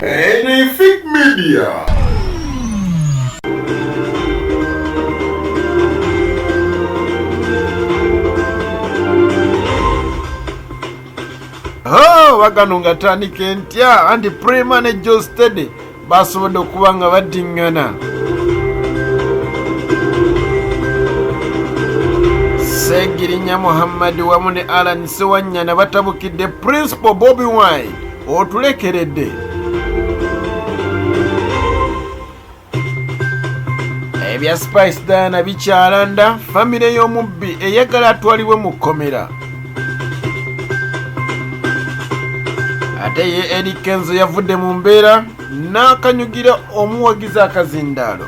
Anything Media. Waganunga tani kentia andi Prima ne Geosteady basobodde okuba nga badingana. Ssegirinya Muhammad wamu ne Alan Ssewanyana batabukidde Principal Bobi Wine otulekeredde. Ebya Spice Diana bikyalanda famire y'omubbi eyagala atwalibwe mu kkomera. Ate ye Eddy Kenzo yavudde mu mbeera n'akanyugira omuwagizi akazindaalo.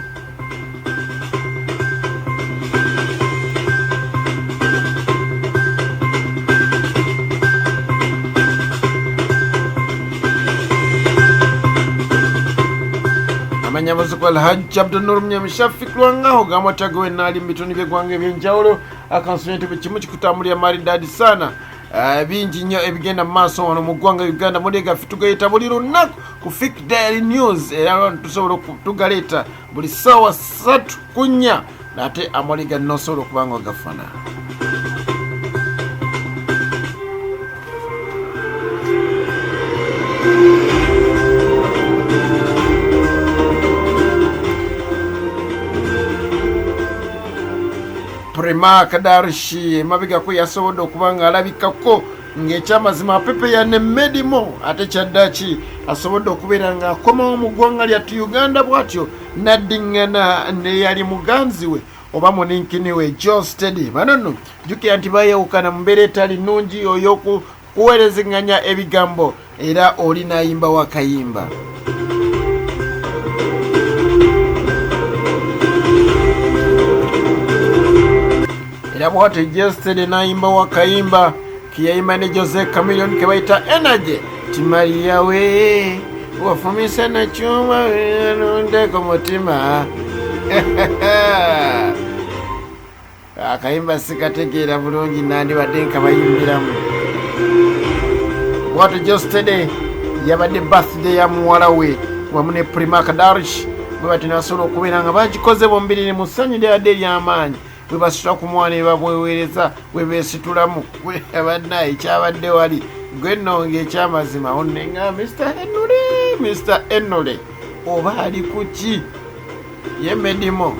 Amanyamuziku Alhaji Abdul Mnyamishafi Lwangaho gamwatagowe nali mu bitoni by'eggwanga eby'enjawulo akansonete kimu kikutambulira maridadi sana. Bingi nnyo ebigenda mu maaso wano mu ggwanga Uganda mulega fitugayita buli lunaku ku Fik Daily News era tusobola tugaleeta buli ssaawa 3 ku 4 ate amaliga nosobola okuba nga ogafuna. Prima Kadarshi emabega ko yasobodde okuba nga alabikako ng'ekyamazima pepe ya ne medimo ate kyaddaaki asobodde okubeera nga akomawo mu ggwanga lyattu Uganda bw'atyo naddingana ne yali muganzi we oba muninkini we Geosteady. Bano nno jjukira nti baayawukana mu mbeera etali nnungi ey'okuweerezeganya ebigambo era oli n'ayimba wakayimba. Era bw'atyo Geosteady n'ayimba wakayimba kiyayimba ne Jose Chameleone ke bayita Energy timaliya we wafumisa na chuma nondeko mutima. Akayimba sikategeera bulungi nandibadde nkabayimbiramu. Bw'atyo Geosteady yabadde birthday ya muwala we wamu ne Prima Kadarshi bwe bati nasobola okubeera nga bagikoze bombiriri mu ssanyu lyabadde ery'amaanyi bwe basitula ku mwana ne babweweereza bwe beesitulamu abanna ekyabadde wali gwe nno ng'ekyamazima onnenga Mr. Enole oba ali ku ki ye medimo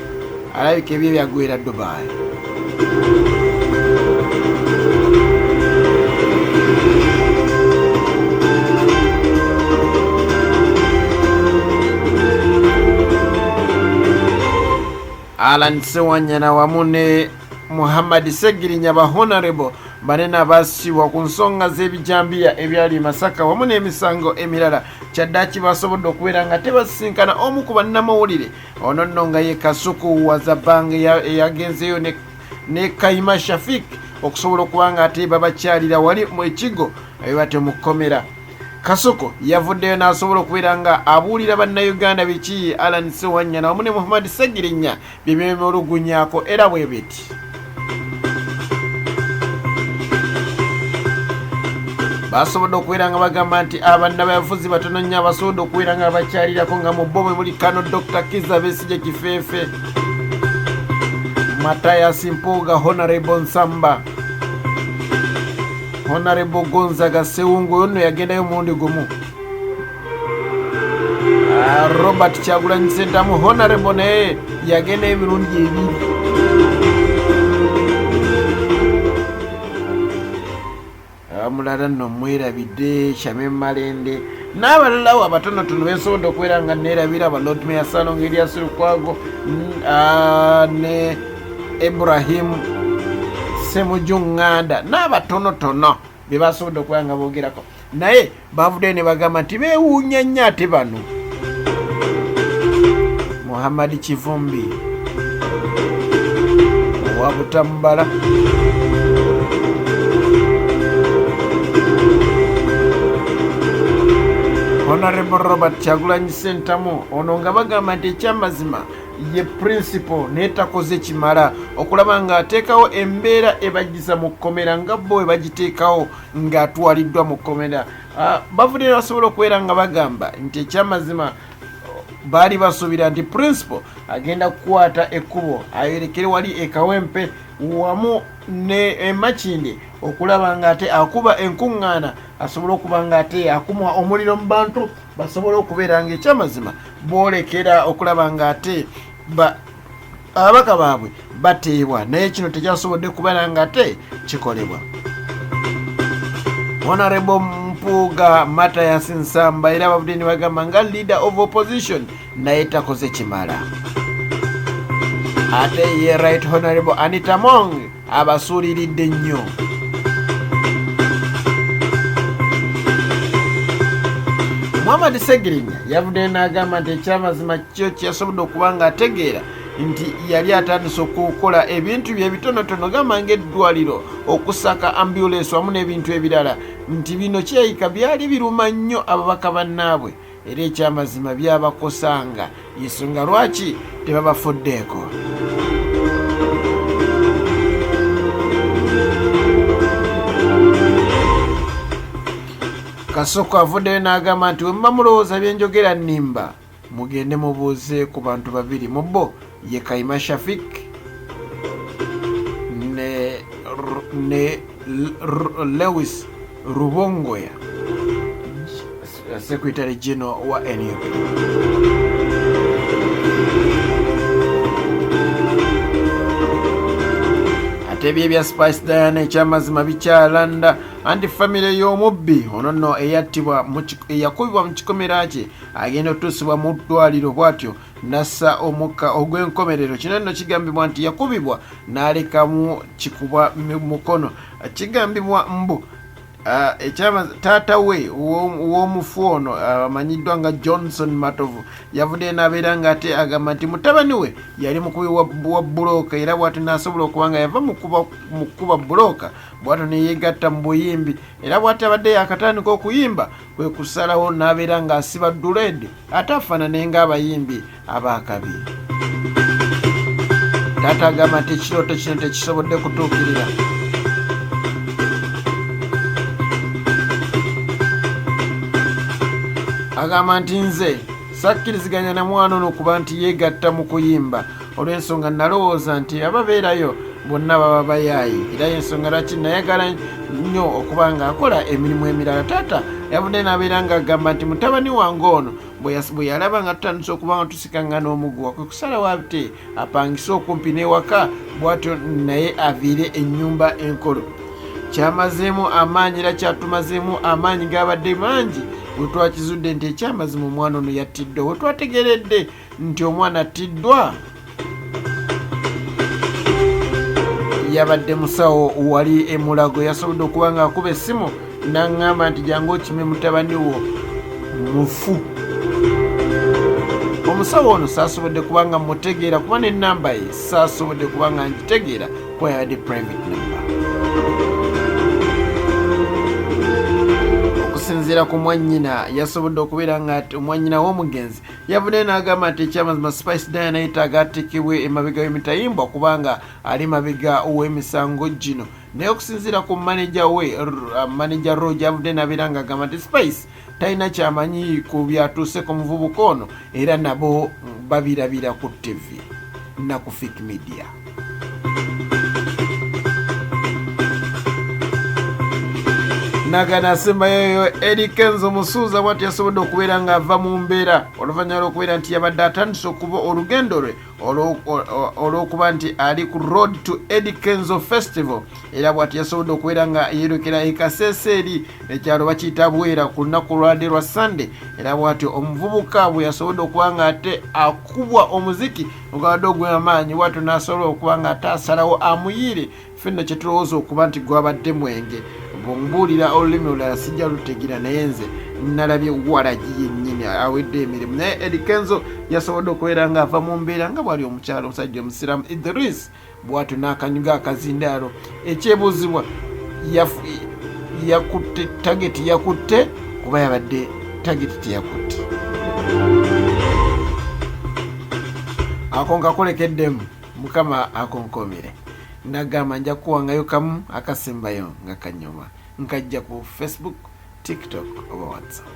alabika ebyo byagwera Dubai. Alan Ssewanyana wamu ne Muhammad Ssegirinya ba honorable banene abaasibwa ku nsonga z'ebijambiya ebyali Masaka wamu n'emisango emirala kyaddaaki basobodde okubeera nga tebasisinkana omu ku bannamawulire ono nno nga ye Kasuku Wazabang eyagenzeyo ne Kayima Shafik okusobola okuba nga ate babakyalira wali mu ekigo ebibate mu kkomera. Kasuku yavuddeyo n'asobola okubeera nga abuulira bannayuganda biki Alan Ssewanyana wamu ne Muhammad Ssegirinya bye byemulugunyaako era bwe biti. Basobodde okubeera nga bagamba nti abannabayafuzi batono nnyo abasobodde okubeera nga bakyalirako nga mu bo mwe muli Kano Dr. Kizza Besigye Kifeefe, Matayasi Mpuuga, Honorable Nsamba, Honorable Gonzaga Sewungu oyo nno yagendayo mulundi gumu, Robert Kyagulanyi Ssentamu Honorable naye yagendayo emirundi ebiri. Mulala nno mwerabidde Shame Malende n'abalalawo abatonotono besobodde okubeera nga neerabira aba Lord Mayor Salongo Elias Lukwago ne Ibrahim Semujunganda n'abatonotono be basobodde okubeera nga boogerako naye bavuddeyo ne bagamba nti beewuunya nnyo ate bano. Muhammad Kivumbi owa Butambala, Honorable Robert Kyagulanyi Ssentamu ono nga bagamba nti ekyamazima ye principal netakoze kimala okulaba nga ateekawo embeera ebagiza mu kkomera nga bo ebagiteekawo ng'atwaliddwa mu kkomera. Bavudde basobola okubeera nga bagamba nti ekyamazima baali basuubira nti principal agenda kukwata ekkubo ayerekere wali ekawempe wamu ne Makinde okulaba nga ate akuba enkuŋŋaana asobola okuba nga ate akuma omuliro mu bantu basobola okubeera nga ekyamazima boolekera okulaba nga ate ababaka baabwe bateebwa, naye kino tekyasobodde kubeera nga ate kikolebwa. Honorable Mpuuga Mathias Nsamba era bavudde ne bagamba nga leader of opposition naye takoze kimala. Ate ye Right Honorable Anita Mong abasuuliridde nnyo. Muhammad Ssegirinya yavudde n'agamba nti ekyamazima kyo kyasobodde okuba nga ategeera nti yali atandise okukola ebintu bye bitonotono gamba ng'eddwaliro okusaka ambulance wamu n'ebintu ebirala nti bino kyeyika byali biruma nnyo ababaka bannaabwe era ekyamazima byabakosanga ensonga lwaki tebabafuddeeko. Kasoko avuddeyo n'agamba nti wemuba mulowooza byenjogera nnimba mugende mubuuze ku bantu babiri mu bo ye Kayima Shafik ne Lewis Rubongoya Secretary General wa NUP. Ebyo bya Spice Diana ekyamazima bikyalanda anti famire y'omubbi ono nno eyakubibwa mu kikomera kye agenda otuusibwa mu ddwaliro bw'atyo nassa omukka ogw'enkomerero. Kino nno kigambibwa nti yakubibwa n'alekamu kikubwa mukono. Kigambibwa mbu taata we w'omufu ono amanyiddwa nga Johnson Matovu yavudde n'abeera nga ate agamba nti mutabani we yali mukubi wa bulooka era bw'atyo n'asobola okuba nga yava mu kuba bulooka bw'atyo ne yeegatta mu buyimbi era bw'atyo abadde yakatandika okuyimba kwe kusalawo n'abeera ng'asiba duleedi ate afaanane ng'abayimbi ab'akabi. Taata agamba nti ekirooto kino tekisobodde kutuukirira. Agamba nti nze sakkiriziganya na mwana ono okuba nti yeegatta mu kuyimba olw'ensonga nalowooza nti ababeerayo bonna baba bayaayi era y'ensonga lwaki nayagala nnyo okuba nga akola emirimu emirala. Taata yavudde n'abeera nga agamba nti mutabani wange ono bwe yalaba nga tutandise okuba nga tusikangana omuguwa kwe kusalawo ate apangise okumpi n'ewaka bw'atyo naye aviire ennyumba enkolo. Kyamazeemu amaanyi era kyatumazeemu amaanyi g'abadde mangi bwe twakizudde nti ekyamazima omwana ono yattiddwa. Bwe twategeredde nti omwana attiddwa yabadde musawo wali emulago yasobodde okuba nga akuba essimu n'aŋŋamba nti jangu okime mutabani wo mufu. Omusawo ono saasobodde kuba nga mutegeera kuba n'ennamba ye saasobodde kuba nga ngitegeera kuba yabadde private number. Okusinziira ku mwannyina yasobodde okubeera nga omwannyina w'omugenzi yavudde n'agamba nti ekyamazima Spice Diana yetaaga ateekebwe emabega w'emitayimbwa kubanga ali mabega w'emisango gino. Naye okusinziira ku maneja we maneja Roger avudde n'abeera ng'agamba nti Spice talina kyamanyi ku byatuuse ku muvubuka ono era nabo babirabira ku TV na ku Fake Media. Nagana asembayo Eddy Kenzo Musuuza bw'ati yasobodde okubeera ng'ava mu mbeera oluvannyuma lw'okubeera nti yabadde atandise okuba olugendo lwe olw'okuba nti ali ku road to Eddy Kenzo Festival era bw'ati yasobodde okubeera nga yeerekera e Kasese eri ekyalo bakiyita Bwera ku lunaku lwadde lwa Sunday era bw'atyo omuvubuka bwe yasobodde okuba nga ate akubwa omuziki ogwabadde ogw'amaanyi bw'atyo n'asobola okuba nga ate asalawo amuyiire ffenna kye tulowooza okuba nti gwabadde mwenge. Bw'ombuulira olulimi olulala sijja lutegira naye nze nalabye Waragi yennyini awedde emirimu. Naye Eddy Kenzo yasobodde okubeera ng'ava mu mbeera nga bwali omukyalo omusajja omusiraamu Idris bw'atyo n'akanyuga akazindaalo ekyebuuzibwa yakutte tageti yakutte kuba yabadde tageti teyakutte. ako nkakolekeddemu mukama akonkomere nagamba nja kuwangayo kamu akasembayo nga kanyoma nkajja ku Facebook, TikTok oba WhatsApp.